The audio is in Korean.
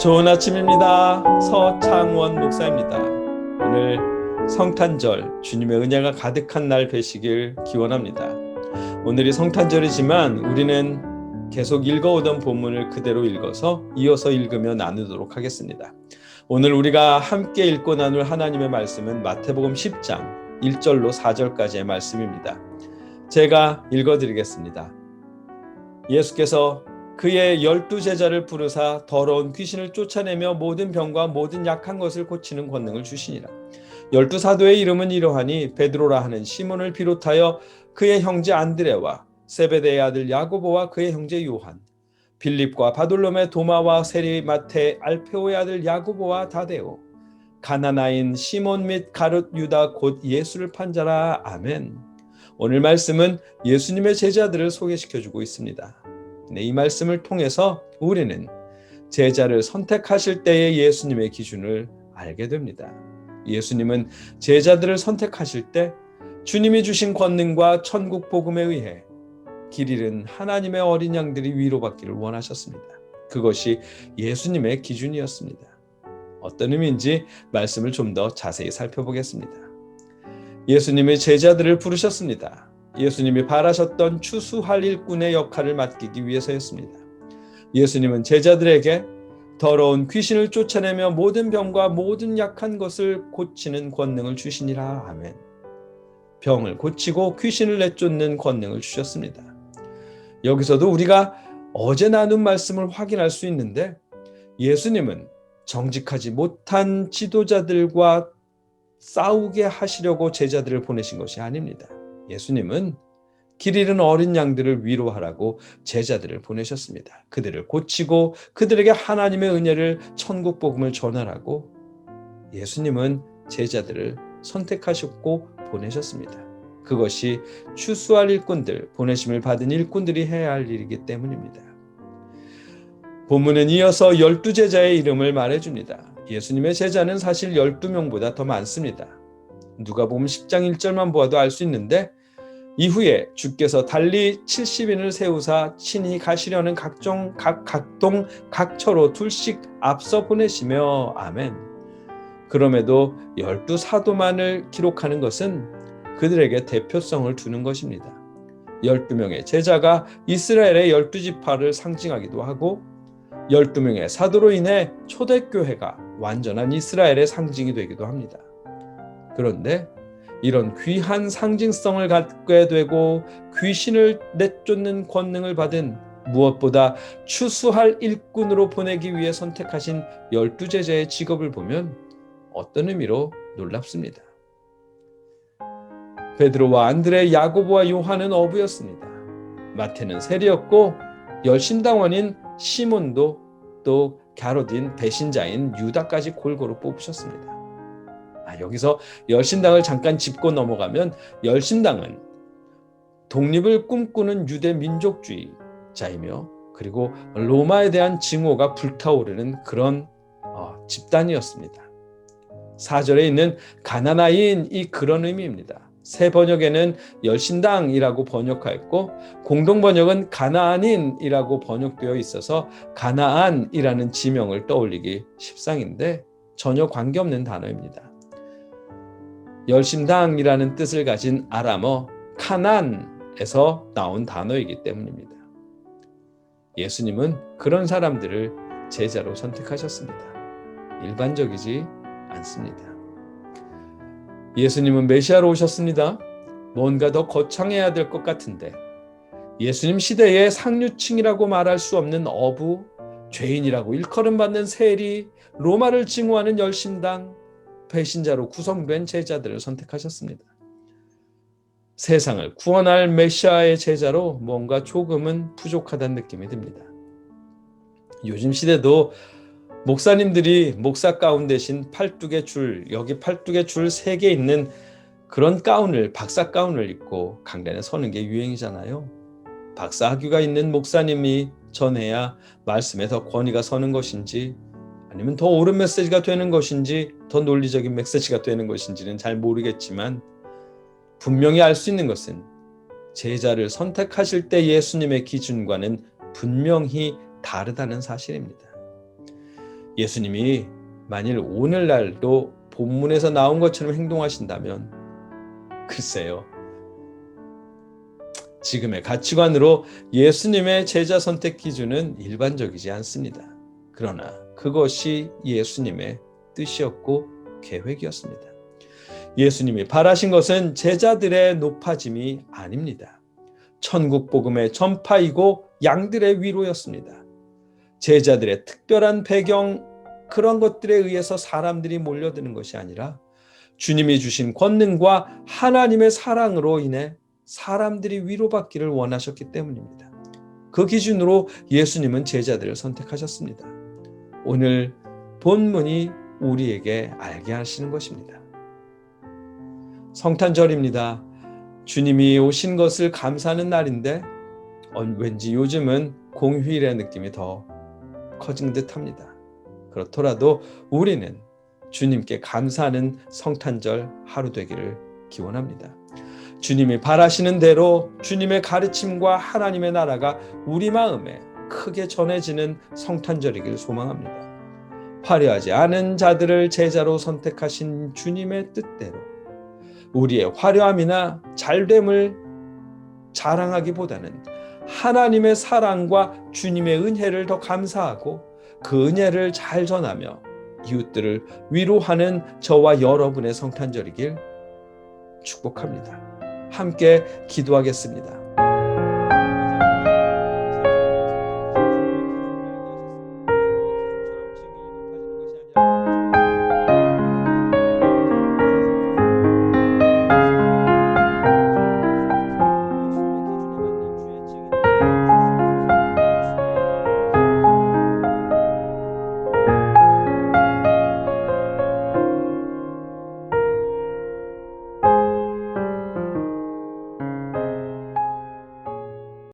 좋은 아침입니다. 서창원 목사입니다. 오늘 성탄절 주님의 은혜가 가득한 날 되시길 기원합니다. 오늘이 성탄절이지만 우리는 계속 읽어오던 본문을 그대로 읽어서 이어서 읽으며 나누도록 하겠습니다. 오늘 우리가 함께 읽고 나눌 하나님의 말씀은 마태복음 10장 1절로 4절까지의 말씀입니다. 제가 읽어드리겠습니다. 예수께서 그의 12제자를 부르사 더러운 귀신을 쫓아내며 모든 병과 모든 약한 것을 고치는 권능을 주시니라. 12사도의 이름은 이러하니 베드로라 하는 시몬을 비롯하여 그의 형제 안드레와 세베대의 아들 야고보와 그의 형제 요한, 빌립과 바돌로메 도마와 세리마테 알페오의 아들 야고보와 다데오, 가나나인 시몬 및 가룟 유다 곧 예수를 판 자라. 아멘. 오늘 말씀은 예수님의 제자들을 소개시켜주고 있습니다. 이 말씀을 통해서 우리는 제자를 선택하실 때의 예수님의 기준을 알게 됩니다. 예수님은 제자들을 선택하실 때 주님이 주신 권능과 천국 복음에 의해 길 잃은 하나님의 어린 양들이 위로받기를 원하셨습니다. 그것이 예수님의 기준이었습니다. 어떤 의미인지 말씀을 좀 더 자세히 살펴보겠습니다. 예수님의 제자들을 부르셨습니다. 예수님이 바라셨던 추수할 일꾼의 역할을 맡기기 위해서였습니다. 예수님은 제자들에게 더러운 귀신을 쫓아내며 모든 병과 모든 약한 것을 고치는 권능을 주시니라. 아멘. 병을 고치고 귀신을 내쫓는 권능을 주셨습니다. 여기서도 우리가 어제 나눈 말씀을 확인할 수 있는데 예수님은 정직하지 못한 지도자들과 싸우게 하시려고 제자들을 보내신 것이 아닙니다. 예수님은 길 잃은 어린 양들을 위로하라고 제자들을 보내셨습니다. 그들을 고치고 그들에게 하나님의 은혜를 천국 복음을 전하라고 예수님은 제자들을 선택하셨고 보내셨습니다. 그것이 추수할 일꾼들, 보내심을 받은 일꾼들이 해야 할 일이기 때문입니다. 본문은 이어서 12제자의 이름을 말해줍니다. 예수님의 제자는 사실 12명보다 더 많습니다. 누가복음 10장 1절만 보아도 알 수 있는데 이후에 주께서 달리 70인을 세우사 친히 가시려는 각동 각처로 둘씩 앞서 보내시며. 아멘. 그럼에도 12사도만을 기록하는 것은 그들에게 대표성을 두는 것입니다. 12명의 제자가 이스라엘의 12지파를 상징하기도 하고 12명의 사도로 인해 초대교회가 완전한 이스라엘의 상징이 되기도 합니다. 그런데 이런 귀한 상징성을 갖게 되고 귀신을 내쫓는 권능을 받은 무엇보다 추수할 일꾼으로 보내기 위해 선택하신 12제자의 직업을 보면 어떤 의미로 놀랍습니다. 베드로와 안드레, 야고보와 요한은 어부였습니다. 마태는 세리였고 열심당원인 시몬도 또 갸롯인 배신자인 유다까지 골고루 뽑으셨습니다. 여기서 열심당을 잠깐 짚고 넘어가면 열심당은 독립을 꿈꾸는 유대 민족주의자이며 그리고 로마에 대한 증오가 불타오르는 그런 집단이었습니다. 4절에 있는 가나나인이 그런 의미입니다. 새 번역에는 열심당이라고 번역하였고 공동 번역은 가나안인이라고 번역되어 있어서 가나안이라는 지명을 떠올리기 십상인데 전혀 관계없는 단어입니다. 열심당이라는 뜻을 가진 아람어 카난에서 나온 단어이기 때문입니다. 예수님은 그런 사람들을 제자로 선택하셨습니다. 일반적이지 않습니다. 예수님은 메시아로 오셨습니다. 뭔가 더 거창해야 될 것 같은데 예수님 시대에 상류층이라고 말할 수 없는 어부, 죄인이라고 일컬음받는 세리, 로마를 증오하는 열심당, 배신자로 구성된 제자들을 선택하셨습니다. 세상을 구원할 메시아의 제자로 뭔가 조금은 부족하다는 느낌이 듭니다. 요즘 시대도 목사님들이 목사 가운 대신 팔뚝의 줄, 여기 팔뚝의 줄 3개 있는 그런 가운을, 박사 가운을 입고 강단에 서는 게 유행이잖아요. 박사 학위가 있는 목사님이 전해야 말씀에 더 권위가 서는 것인지 아니면 더 옳은 메시지가 되는 것인지 더 논리적인 메시지가 되는 것인지는 잘 모르겠지만 분명히 알 수 있는 것은 제자를 선택하실 때 예수님의 기준과는 분명히 다르다는 사실입니다. 예수님이 만일 오늘날도 본문에서 나온 것처럼 행동하신다면 글쎄요, 지금의 가치관으로 예수님의 제자 선택 기준은 일반적이지 않습니다. 그러나 그것이 예수님의 뜻이었고 계획이었습니다. 예수님이 바라신 것은 제자들의 높아짐이 아닙니다. 천국 복음의 전파이고 양들의 위로였습니다. 제자들의 특별한 배경, 그런 것들에 의해서 사람들이 몰려드는 것이 아니라 주님이 주신 권능과 하나님의 사랑으로 인해 사람들이 위로받기를 원하셨기 때문입니다. 그 기준으로 예수님은 제자들을 선택하셨습니다. 오늘 본문이 우리에게 알게 하시는 것입니다. 성탄절입니다. 주님이 오신 것을 감사하는 날인데 왠지 요즘은 공휴일의 느낌이 더 커진 듯합니다. 그렇더라도 우리는 주님께 감사하는 성탄절 하루 되기를 기원합니다. 주님이 바라시는 대로 주님의 가르침과 하나님의 나라가 우리 마음에 크게 전해지는 성탄절이길 소망합니다. 화려하지 않은 자들을 제자로 선택하신 주님의 뜻대로 우리의 화려함이나 잘됨을 자랑하기보다는 하나님의 사랑과 주님의 은혜를 더 감사하고 그 은혜를 잘 전하며 이웃들을 위로하는 저와 여러분의 성탄절이길 축복합니다. 함께 기도하겠습니다.